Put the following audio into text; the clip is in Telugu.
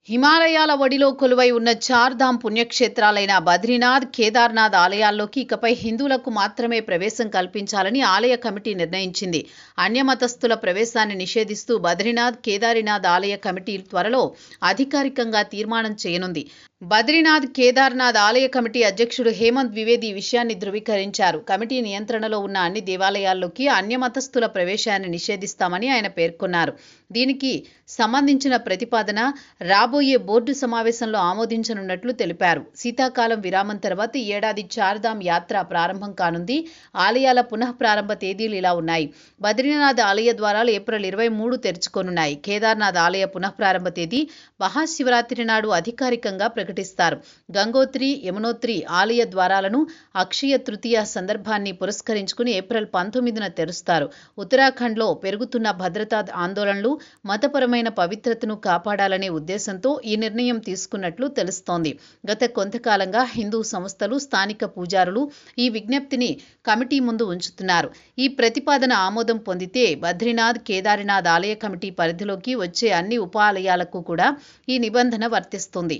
హిమాలయాల ఒడిలో కొలువై ఉన్న చార్ధామ్ పుణ్యక్షేత్రాలైన బద్రీనాథ్, కేదార్నాథ్ ఆలయాల్లోకి ఇకపై హిందువులకు మాత్రమే ప్రవేశం కల్పించాలని ఆలయ కమిటీ నిర్ణయించింది. అన్యమతస్థుల ప్రవేశాన్ని నిషేధిస్తూ బద్రీనాథ్, కేదారీనాథ్ ఆలయ కమిటీ త్వరలో అధికారికంగా తీర్మానం చేయనుంది. బద్రీనాథ్, కేదార్నాథ్ ఆలయ కమిటీ అధ్యక్షుడు హేమంత్ ద్వివేది ఈ విషయాన్ని ధృవీకరించారు. కమిటీ నియంత్రణలో ఉన్న అన్ని దేవాలయాల్లోకి అన్యమతస్థుల ప్రవేశాన్ని నిషేధిస్తామని ఆయన పేర్కొన్నారు. దీనికి సంబంధించిన ప్రతిపాదన రాబోయే బోర్డు సమావేశంలో ఆమోదించనున్నట్లు తెలిపారు. శీతాకాలం విరామం తర్వాత ఈ ఏడాది చార్ధామ్ యాత్ర ప్రారంభం కానుంది. ఆలయాల పునః ప్రారంభ తేదీలు ఇలా ఉన్నాయి. బద్రీనాథ్ ఆలయ ద్వారాలు ఏప్రిల్ 23 తెరుచుకోనున్నాయి. కేదార్నాథ్ ఆలయ పునః ప్రారంభ తేదీ మహాశివరాత్రి నాడు అధికారికంగా ప్రకటిస్తారు. గంగోత్రి, యమునోత్రి ఆలయ ద్వారాలను అక్షయ తృతీయ సందర్భాన్ని పురస్కరించుకుని ఏప్రిల్ 19న తెరుస్తారు. ఉత్తరాఖండ్లో పెరుగుతున్న భద్రతా ఆందోళనలు, మతపరమైన పవిత్రతను కాపాడాలనే ఉద్దేశంతో ఈ నిర్ణయం తీసుకున్నట్లు తెలుస్తోంది. గత కొంతకాలంగా హిందూ సంస్థలు, స్థానిక పూజారులు ఈ విజ్ఞప్తిని కమిటీ ముందు ఉంచుతున్నారు. ఈ ప్రతిపాదన ఆమోదం పొందితే బద్రీనాథ్, కేదారీనాథ్ ఆలయ కమిటీ పరిధిలోకి వచ్చే అన్ని ఉపాలయాలకు కూడా ఈ నిబంధన వర్తిస్తుంది.